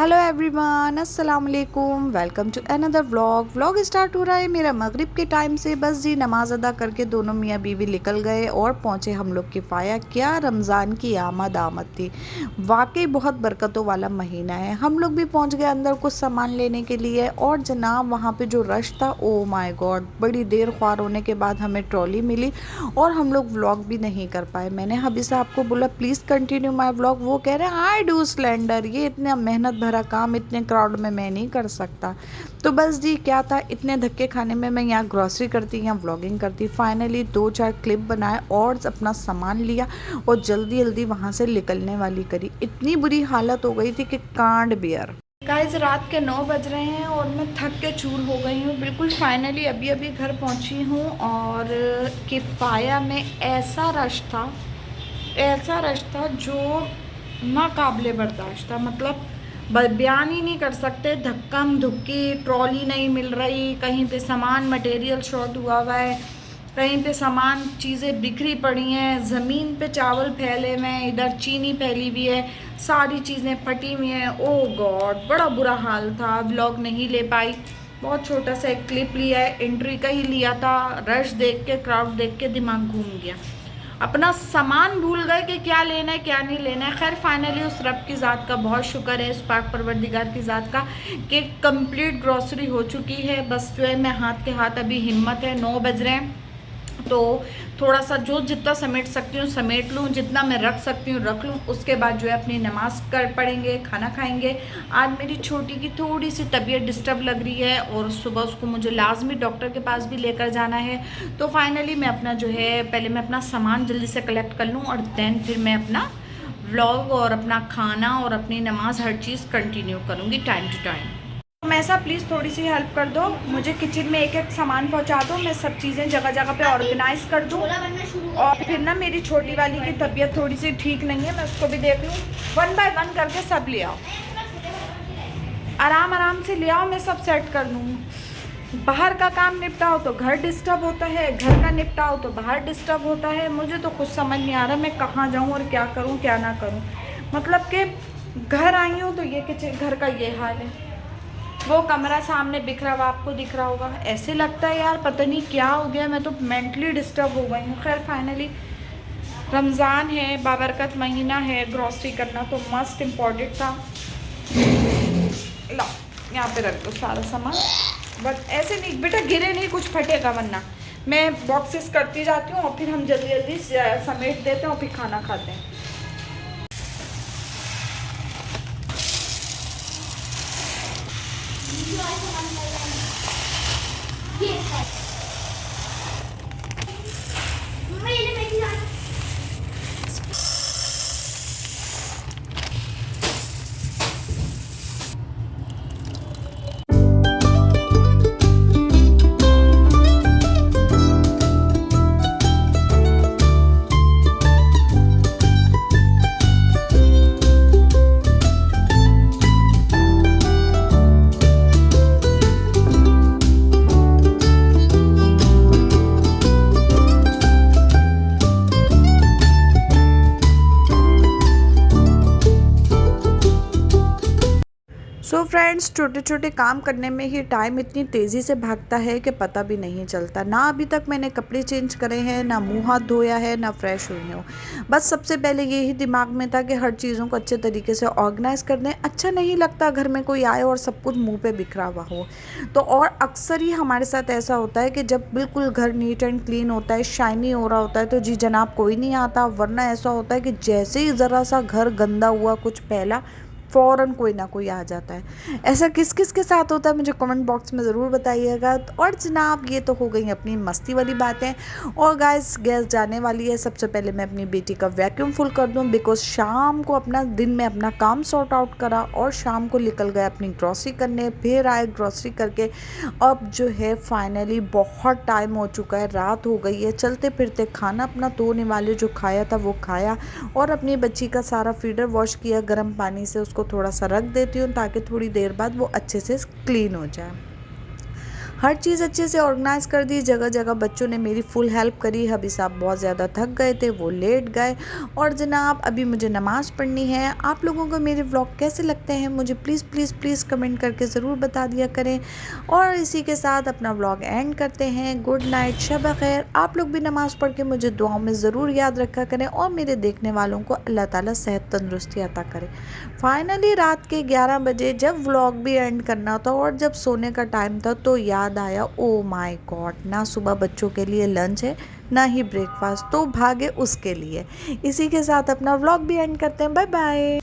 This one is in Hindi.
हेलो एवरीवन, अस्सलाम वालेकुम। Welcome to another vlog start हो रहा है मेरा मगरिब के टाइम से। बस जी नमाज अदा करके दोनों मियाँ बीवी निकल गए और पहुँचे हम लोग किफ़ाया। क्या रमज़ान की आमद थी, वाकई बहुत बरकतों वाला महीना है। हम लोग भी पहुँच गए अंदर कुछ सामान लेने के लिए और जनाब वहाँ पे जो रश था, ओ माय गॉड, बड़ी देर ख्वार होने के बाद हमें ट्रॉली मिली और हम लोग व्लॉग भी नहीं कर पाए। मैंने हबी साहब को बोला प्लीज़ कंटिन्यू माई व्लॉग, वो कह रहे हैं आई डू स्लेंडर, ये इतना मेहनत भरा काम इतने क्राउड में मैं नहीं कर सकता। तो बस जी क्या था, इतने धक्के खाने में मैं यहाँ ग्रॉसरी करती, यहाँ व्लॉगिंग करती। फाइनली 2-4 क्लिप बनाए और अपना सामान लिया और जल्दी जल्दी वहाँ से निकलने वाली करी। इतनी बुरी हालत हो गई थी कि कांड बियर। गाइस रात के 9 बज रहे हैं और मैं थक के चूर हो गई हूँ बिल्कुल। फाइनली अभी अभी घर पहुँची हूँ और किफ़ाया में ऐसा रश था जो नाकाबिले बर्दाश्त था। मतलब बयान ही नहीं कर सकते। धक्कम धुक्की, ट्रॉली नहीं मिल रही, कहीं पे सामान मटेरियल शॉर्ट हुआ है, कहीं पे सामान चीज़ें बिखरी पड़ी हैं, ज़मीन पे चावल फैले हुए हैं, इधर चीनी फैली हुई है, सारी चीज़ें फटी हुई हैं। ओह गॉड, बड़ा बुरा हाल था। व्लॉग नहीं ले पाई, बहुत छोटा सा एक क्लिप लिया है, एंट्री का ही लिया था। रश देख के, क्राउड देख के दिमाग घूम गया। अपना सामान भूल गए कि क्या लेना है क्या नहीं लेना है। खैर फाइनली उस रब की ज़ात का बहुत शुक्र है, उस पाक परवरदिगार की ज़ात का, कि कंप्लीट ग्रॉसरी हो चुकी है। बस जो है मैं हाथ के हाथ अभी हिम्मत है, 9 बज रहे हैं तो थोड़ा सा जो जितना समेट सकती हूँ समेट लूँ, जितना मैं रख सकती हूँ रख लूँ। उसके बाद जो है अपनी नमाज़ कर पढ़ेंगे, खाना खाएंगे। आज मेरी छोटी की थोड़ी सी तबीयत डिस्टर्ब लग रही है और सुबह उसको मुझे लाजमी डॉक्टर के पास भी लेकर जाना है। तो फाइनली मैं अपना जो है पहले मैं अपना सामान जल्दी से कलेक्ट कर लूँ और देन फिर मैं अपना व्लॉग और अपना खाना और अपनी नमाज़ हर चीज़ कंटिन्यू करूँगी टाइम टू टाइम। ऐसा प्लीज़ थोड़ी सी हेल्प कर दो मुझे, किचन में एक एक सामान पहुंचा दो, मैं सब चीज़ें जगह जगह पे ऑर्गेनाइज कर दूँ। और फिर ना मेरी छोटी वाली की तबीयत थोड़ी सी ठीक नहीं है, मैं उसको भी देख लूँ। 1 बाय 1 करके सब ले आओ, आराम आराम से ले आओ, मैं सब सेट कर दूँ। बाहर का काम निपटाओ तो घर डिस्टर्ब होता है, घर का निपटाओ तो बाहर डिस्टर्ब होता है। मुझे तो कुछ समझ नहीं आ रहा मैं कहाँ जाऊँ और क्या करूँ क्या ना करूँ। मतलब कि घर आई हूँ तो ये किचन घर का ये हाल है। वो कमरा सामने बिखरा हुआ आपको दिख रहा होगा। ऐसे लगता है यार पता नहीं क्या हो गया, मैं तो मेंटली डिस्टर्ब हो गई हूँ। खैर फाइनली रमज़ान है, बाबरकत महीना है, ग्रॉसरी करना तो मस्ट इम्पॉर्टेंट था। ला यहाँ पे रख दो सारा सामान, बट ऐसे नहीं बेटा, गिरे नहीं, कुछ फटेगा वरना। मैं बॉक्सेस करती जाती हूँ और फिर हम जल्दी जल्दी समेट देते हैं और फिर खाना खाते हैं। सो फ्रेंड्स, छोटे छोटे काम करने में ही टाइम इतनी तेज़ी से भागता है कि पता भी नहीं चलता। ना अभी तक मैंने कपड़े चेंज करे हैं, ना मुंह हाथ धोया है, ना फ्रेश हुई हूँ। बस सबसे पहले यही दिमाग में था कि हर चीज़ों को अच्छे तरीके से ऑर्गेनाइज़ कर दें। अच्छा नहीं लगता घर में कोई आए और सब कुछ मुँह पे बिखरा हुआ हो। तो और अक्सर ही हमारे साथ ऐसा होता है कि जब बिल्कुल घर नीट एंड क्लीन होता है, शाइनी हो रहा होता है, तो जी जनाब कोई नहीं आता। वरना ऐसा होता है कि जैसे ही ज़रा सा घर गंदा हुआ, कुछ फैला, फ़ौरन कोई ना कोई आ जाता है। ऐसा किस किस के साथ होता है मुझे कमेंट बॉक्स में ज़रूर बताइएगा। और जनाब ये तो हो गई अपनी मस्ती वाली बातें। और गाइस गैस जाने वाली है, सबसे पहले मैं अपनी बेटी का वैक्यूम फुल कर दूं, बिकॉज शाम को अपना दिन में अपना काम सॉर्ट आउट करा और शाम को निकल गए अपनी ग्रॉसरी करने। फिर आए ग्रॉसरी करके, अब जो है फाइनली बहुत टाइम हो चुका है, रात हो गई है। चलते फिरते खाना अपना धोने वाले जो खाया था वो खाया और अपनी बच्ची का सारा फीडर वॉश किया गर्म पानी से। उसको थोड़ा सा रख देती हूँ ताकि थोड़ी देर बाद वो अच्छे से क्लीन हो जाए। हर चीज़ अच्छे से ऑर्गेनाइज़ कर दी, जगह जगह बच्चों ने मेरी फुल हेल्प करी। हबी साहब बहुत ज़्यादा थक गए थे, वो लेट गए। और जनाब अभी मुझे नमाज़ पढ़नी है। आप लोगों को मेरे व्लॉग कैसे लगते हैं मुझे प्लीज़ प्लीज़ प्लीज़ कमेंट करके ज़रूर बता दिया करें। और इसी के साथ अपना व्लॉग एंड करते हैं। गुड नाइट, शब खैर। आप लोग भी नमाज़ पढ़ के मुझे दुआओं में ज़रूर याद रखा करें और मेरे देखने वालों को अल्लाह ताला सेहत तंदुरुस्ती अता करे। फाइनली रात के 11 बजे जब व्लॉग भी एंड करना था और जब सोने का टाइम था तो याद आया, ओ माय गॉड, ना सुबह बच्चों के लिए लंच है ना ही ब्रेकफास्ट, तो भागे उसके लिए। इसी के साथ अपना व्लॉग भी एंड करते हैं। Bye bye.